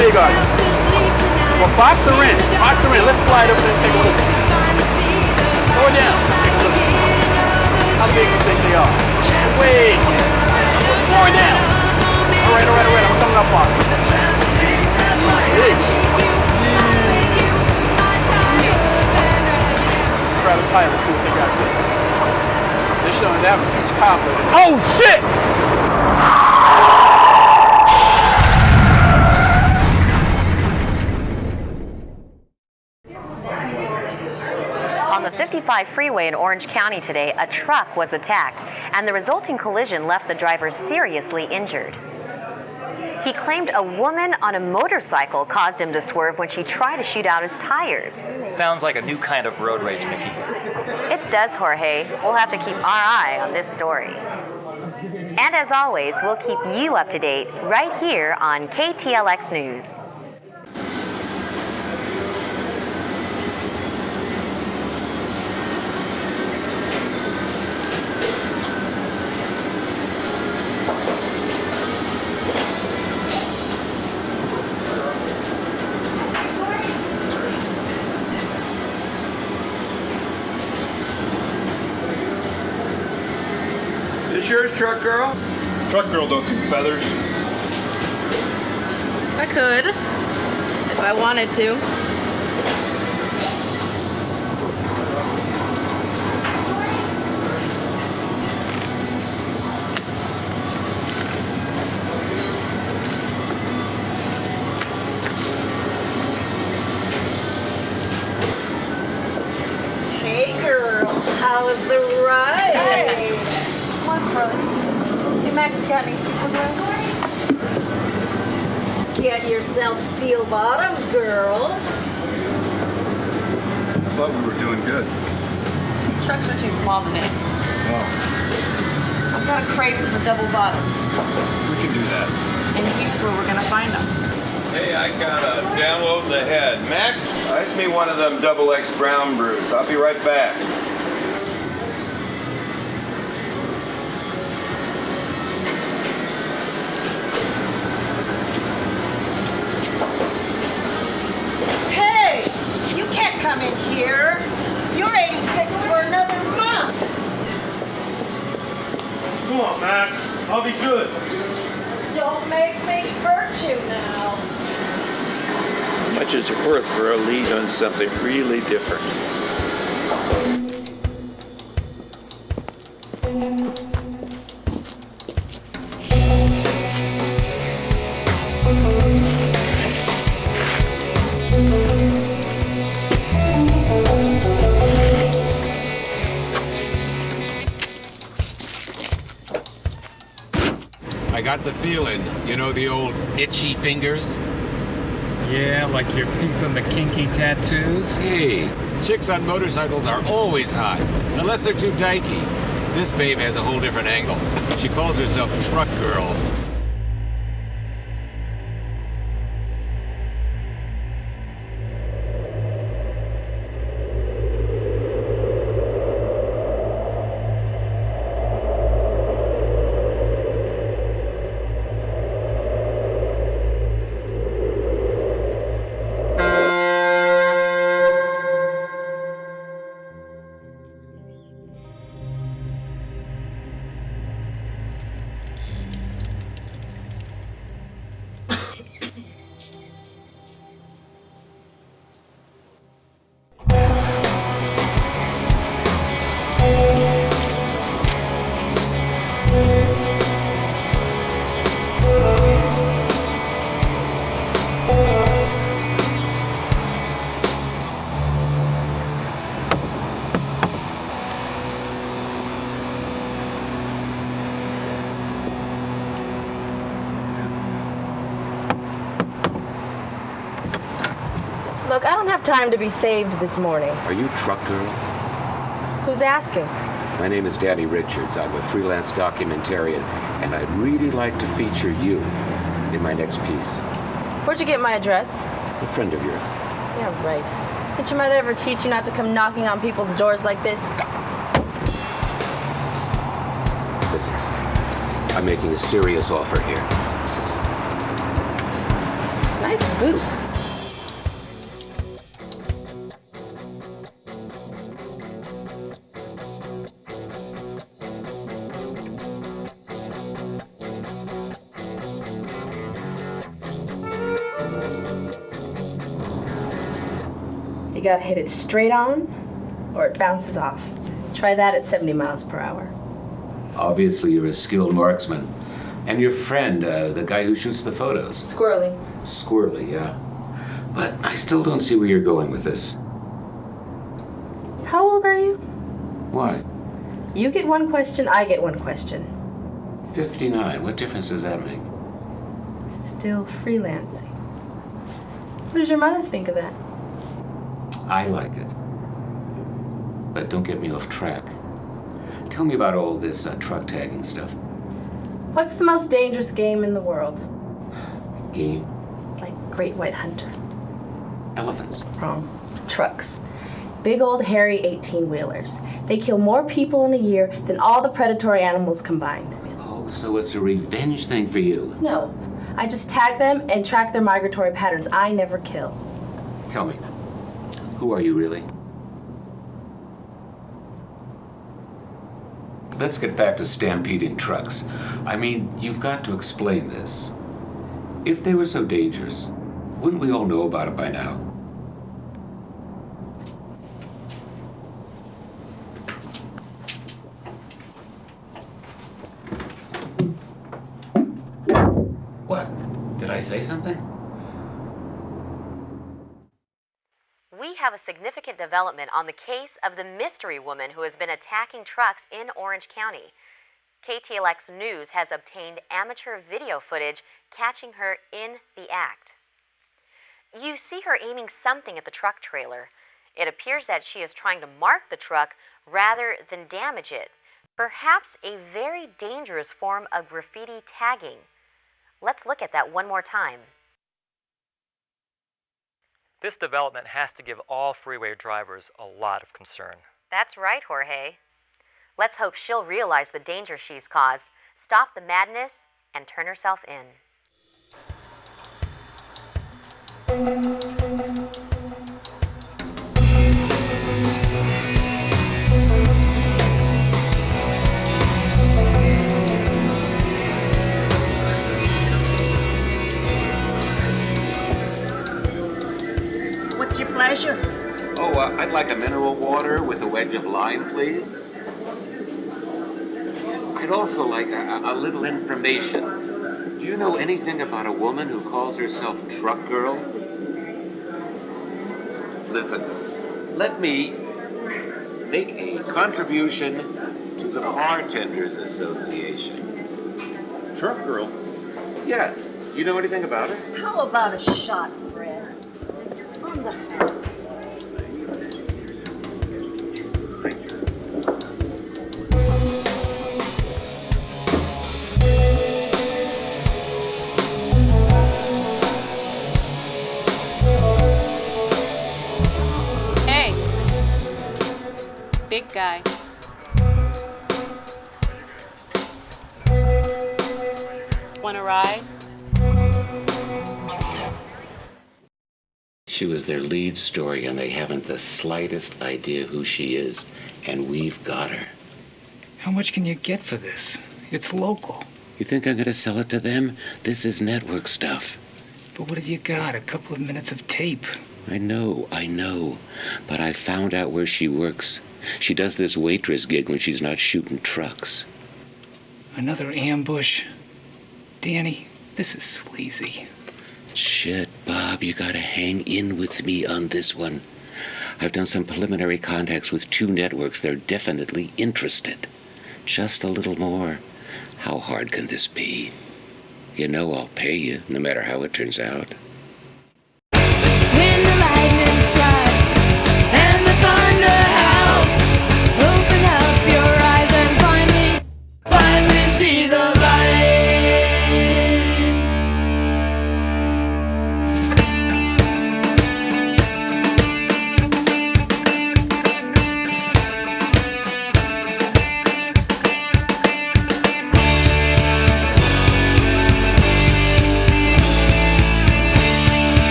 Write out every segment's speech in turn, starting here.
big are you? Well, box her in. Box her in. Let's slide over there and take a look. Go down. Take a look. How big do you think they are? Way. Throw it down. All right. I'm coming up on it. Big. Grab a tire. Let's see what they got there. They're showing that peach cobbler. Oh, shit! On the 55 freeway in Orange County today, a truck was attacked, and the resulting collision left the driver seriously injured. He claimed a woman on a motorcycle caused him to swerve when she tried to shoot out his tires. Sounds like a new kind of road rage, Nikki. It does, Jorge. We'll have to keep our eye on this story. And as always, we'll keep you up to date right here on KTLX News. This yours, truck girl? Truck girl don't do feathers. I could, if I wanted to. Hey girl, how's the ride? Hey. What's Harley? Hey Max, you got any super glue? Get yourself steel bottoms, girl. I thought we were doing good. These trucks are too small today. Oh, I've got a craving for double bottoms. we can do that. And here's where we're gonna find them. Hey, I gotta download the head. Max, ice me one of them XX brown brews. I'll be right back. Hey, you can't come in here. You're 86 for another month. Come on, Max. I'll be good. Don't make me hurt you now. How much is it worth for a lead on something really different? I got the feeling, you know the old itchy fingers? Yeah, like your piece on the kinky tattoos. Hey, chicks on motorcycles are always hot, unless they're too dykey. This babe has a whole different angle. She calls herself Truck Girl. Look, I don't have time to be saved this morning. Are you Truck Girl? Who's asking? My name is Danny Richards. I'm a freelance documentarian, and I'd really like to feature you in my next piece. Where'd you get my address? A friend of yours. Yeah, right. Did your mother ever teach you not to come knocking on people's doors like this? Listen, I'm making a serious offer here. Nice boots. You gotta hit it straight on, or it bounces off. Try that at 70 miles per hour. Obviously, you're a skilled marksman. And your friend, the guy who shoots the photos. Squirrely. Squirrely, yeah. But I still don't see where you're going with this. How old are you? Why? You get one question, I get one question. 59. What difference does that make? Still freelancing. What does your mother think of that? I like it. But don't get me off track. Tell me about all this truck tagging stuff. What's the most dangerous game in the world? Game? Like Great White Hunter. Elephants. Wrong. Trucks. Big old hairy 18-wheelers. They kill more people in a year than all the predatory animals combined. Oh, so it's a revenge thing for you. No. I just tag them and track their migratory patterns. I never kill. Tell me, who are you really? Let's get back to stampeding trucks. I mean, you've got to explain this. If they were so dangerous, wouldn't we all know about it by now? What? Did I say something? We have a significant development on the case of the mystery woman who has been attacking trucks in Orange County. KTLX News has obtained amateur video footage catching her in the act. You see her aiming something at the truck trailer. It appears that she is trying to mark the truck rather than damage it. Perhaps a very dangerous form of graffiti tagging. Let's look at that one more time. This development has to give all freeway drivers a lot of concern. That's right, Jorge. Let's hope she'll realize the danger she's caused, stop the madness, and turn herself in. What's your pleasure? Oh, I'd like a mineral water with a wedge of lime, please. I'd also like a little information. Do you know anything about a woman who calls herself Truck Girl? Listen, let me make a contribution to the Bartenders Association. Truck girl. Yeah, you know anything about her? How about a shot, Fred? On the house. Hey, big guy. Want a ride? She was their lead story, and they haven't the slightest idea who she is, and we've got her. How much can you get for this? It's local. You think I'm gonna sell it to them? This is network stuff. But what have you got? A couple of minutes of tape. I know. But I found out where she works. She does this waitress gig when she's not shooting trucks. Another ambush. Danny, this is sleazy. Shit, Bob, you gotta hang in with me on this one. I've done some preliminary contacts with 2 networks. They're definitely interested. Just a little more. How hard can this be? You know I'll pay you, no matter how it turns out. When the lightning strikes and the thunder howls, open up your eyes and finally see the light.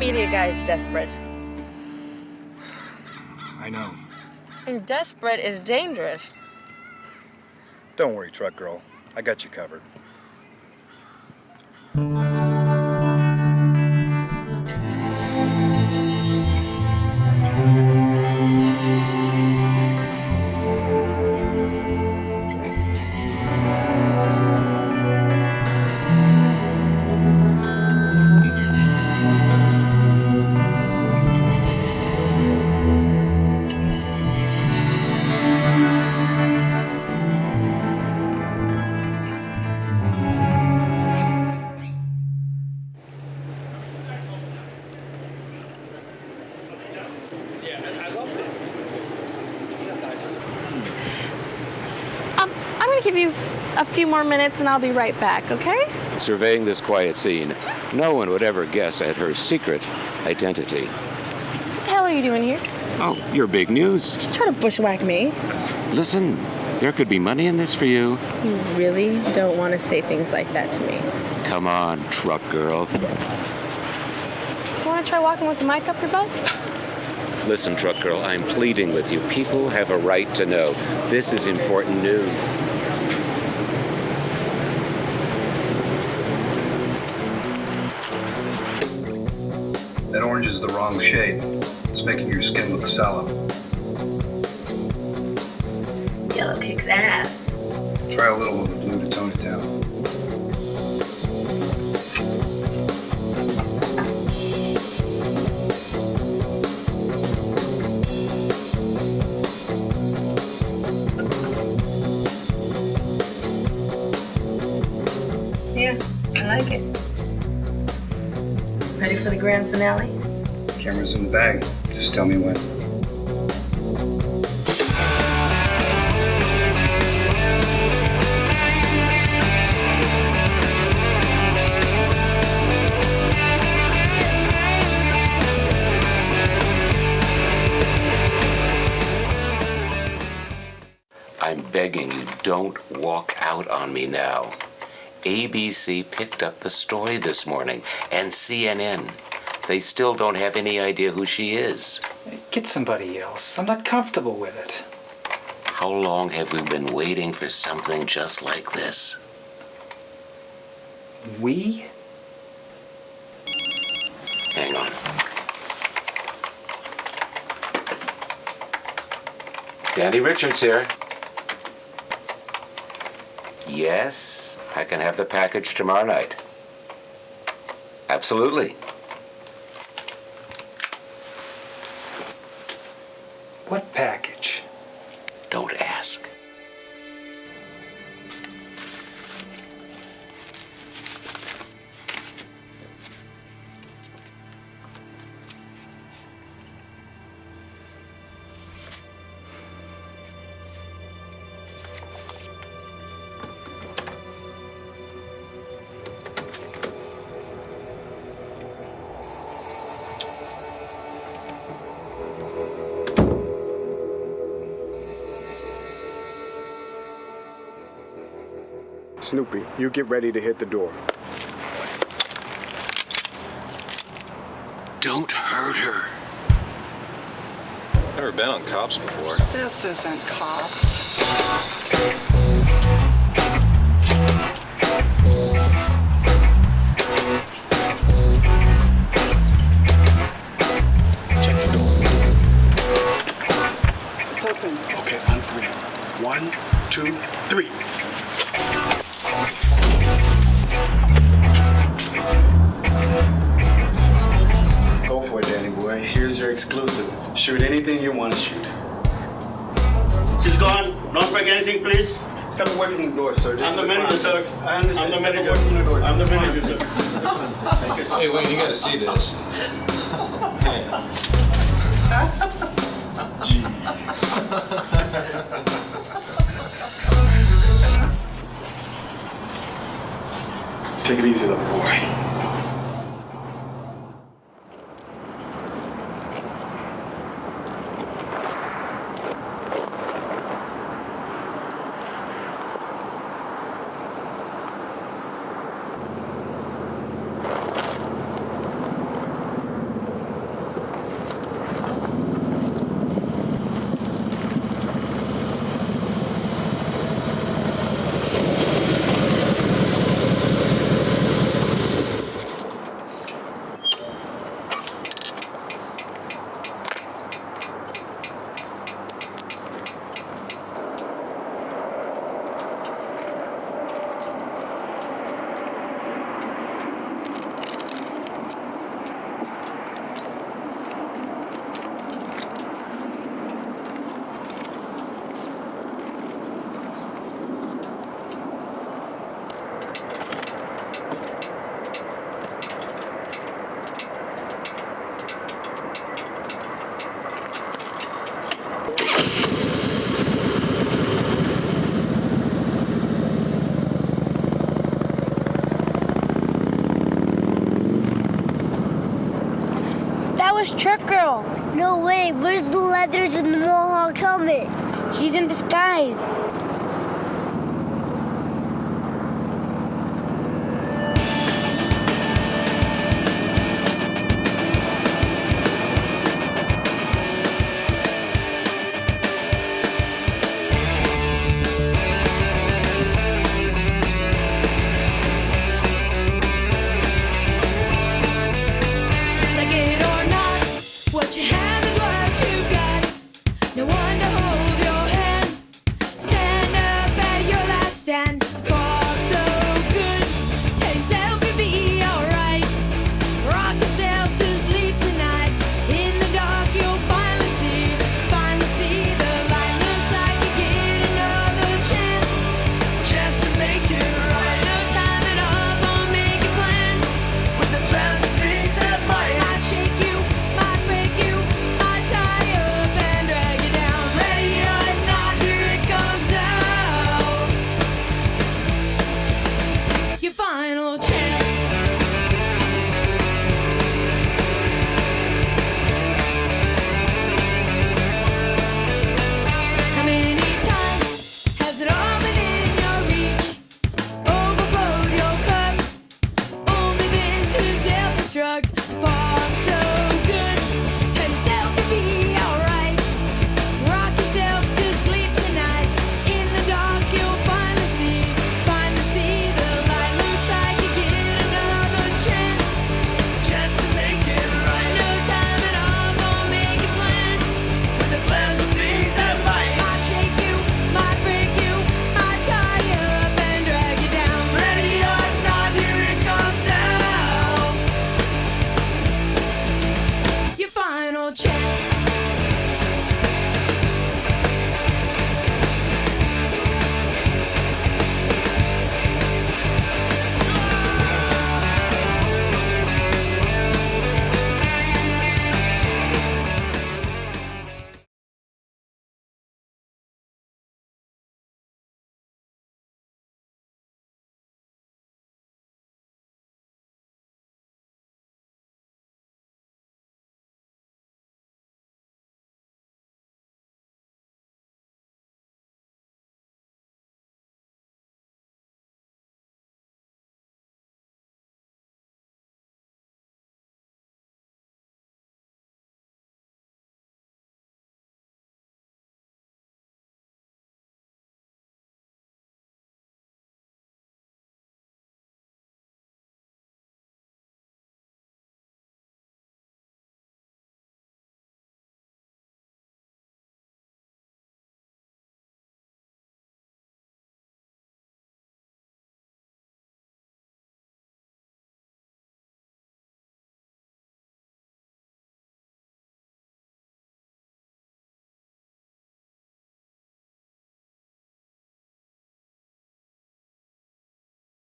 media guy is desperate. I know. And desperate is dangerous. Don't worry, truck girl. I got you covered. I'm gonna give you a few more minutes and I'll be right back, okay? Surveying this quiet scene, no one would ever guess at her secret identity. What the hell are you doing here? Oh, your big news. Don't try to bushwhack me. Listen, there could be money in this for you. You really don't want to say things like that to me. Come on, truck girl. You want to try walking with the mic up your butt? Listen, truck girl, I'm pleading with you. People have a right to know. This is important news. That orange is the wrong shade. It's making your skin look sallow. Yellow kicks ass. Try a little of the blue to tone it down. Yeah, I like it. Ready for the grand finale? Camera's in the bag. Just tell me when. I'm begging you, don't walk out on me now. ABC picked up the story this morning, and CNN. They still don't have any idea who she is. Get somebody else. I'm not comfortable with it. How long have we been waiting for something just like this? We? Hang on. Danny Richards here. Yes, I can have the package tomorrow night. Absolutely. What package? Don't ask. Snoopy, you get ready to hit the door. Don't hurt her. Never been on cops before. This isn't cops. Check the door. It's open. Okay, on three. 1, 2, 3. Go for it, Danny boy. Here's your exclusive. Shoot anything you want to shoot. She's gone. Don't break anything, please. Step away from the door, sir. I'm the manager, sir. I understand. I'm the Step manager. away from the door. I'm the manager, sir. Hey, wait, you gotta see this. Jeez. Take it easy, little boy. was Truck Girl. No way. Where's the leathers and the mohawk helmet? She's in disguise.